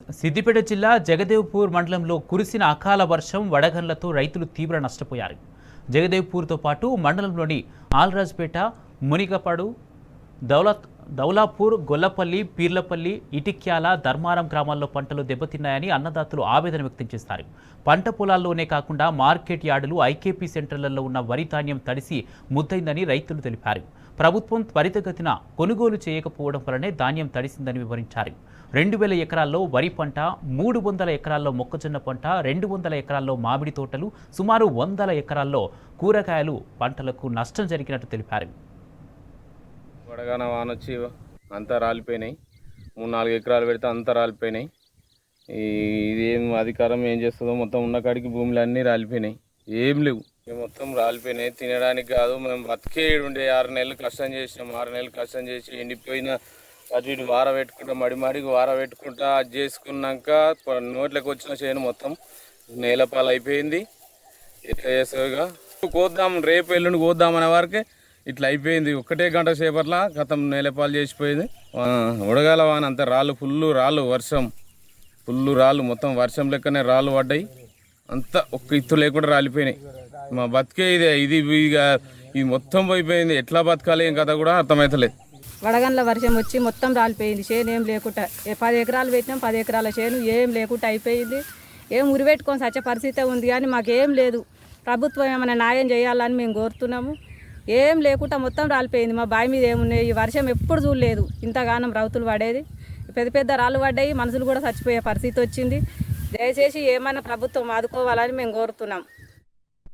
సిద్దిపేట జిల్లా జగదేవ్పూర్ మండలంలో కురిసిన అకాల వర్షం వడగండ్లతో రైతులు తీవ్ర నష్టపోయారు. జగదేవ్పూర్తో పాటు మండలంలోని ఆల్రాజ్పేట, మునిగపాడు, దౌలాపూర్, గొల్లపల్లి, పీర్లపల్లి, ఇటిక్యాల, ధర్మారం గ్రామాల్లో పంటలు దెబ్బతిన్నాయని అన్నదాతలు ఆవేదన వ్యక్తం చేశారు. పంట పొలాల్లోనే కాకుండా మార్కెట్ యార్డులు, ఐకేపీ సెంటర్లలో ఉన్న వరి ధాన్యం తడిసి ముద్దైందని రైతులు తెలిపారు. ప్రభుత్వం త్వరితగతిన కొనుగోలు చేయకపోవడం వల్లనే ధాన్యం తడిసిందని వివరించారు. 2000 ఎకరాల్లో వరి పంట, 300 ఎకరాల్లో మొక్కజొన్న పంట, 200 ఎకరాల్లో మామిడి తోటలు, సుమారు 100 ఎకరాల్లో కూరగాయలు పంటలకు నష్టం జరిగినట్టు తెలిపారు. వడగాన వానొచ్చి అంతా రాలిపోయినాయి. 3-4 ఎకరాలు పెడితే అంతా రాలిపోయినాయి. ఇదేం అధికారం ఏం చేస్తుందో మొత్తం ఉన్న కాడికి భూములు అన్నీ రాలిపోయినాయి, ఏం లేవు, మొత్తం రాలిపోయినాయి. తినడానికి కాదు, మేము బతికే ఉండే 6 నెలలు కష్టం చేసినాం. 6 నెలలు కష్టం చేసి ఎండిపోయిన అటు ఇటు వార పెట్టుకుంటా, మడిమాడికి వార పెట్టుకుంటా అది చేసుకున్నాక నోట్లోకి వచ్చిన చేను మొత్తం నేలపాలు అయిపోయింది. ఎట్లా చేస్తావుగా కోద్దాం, రేపు ఎల్లుండి కోద్దామనే వారికి ఇట్లా అయిపోయింది. ఒక్కటే గంట సేపట్ల గతం నేలపాలు చేసిపోయింది. ఉడగాల వాన అంత రాళ్ళు, ఫుల్లు రాళ్ళు, వర్షం ఫుల్లు రాళ్ళు, మొత్తం వర్షం లెక్కనే రాళ్ళు పడ్డాయి. అంతా ఒక్క ఇత్తు లేకుండా రాలిపోయినాయి. మా బతికే ఇదే, ఇది మొత్తం పోయిపోయింది. ఎట్లా బతకాలి ఏం కథ కూడా అర్థమవుతలేదు. వడగండ్ల వర్షం వచ్చి మొత్తం రాలిపోయింది. చేను ఏం లేకుండా 10 ఎకరాలు పెట్టినాం, 10 ఎకరాల చేను ఏం లేకుండా అయిపోయింది. ఏం ఉరిపెట్టుకొని సచ్చే పరిస్థితి ఉంది, కానీ మాకేం లేదు. ప్రభుత్వం ఏమైనా న్యాయం చేయాలని మేము కోరుతున్నాము. ఏం లేకుండా మొత్తం రాలిపోయింది. మా బావి మీద ఏమున్నాయి, ఈ వర్షం ఎప్పుడు చూడలేదు. ఇంతగానం రౌతులు పడేది, పెద్ద పెద్ద రాళ్ళు పడ్డాయి, మనుషులు కూడా చచ్చిపోయే పరిస్థితి వచ్చింది. దయచేసి ఏమైనా ప్రభుత్వం ఆదుకోవాలని మేము కోరుతున్నాం.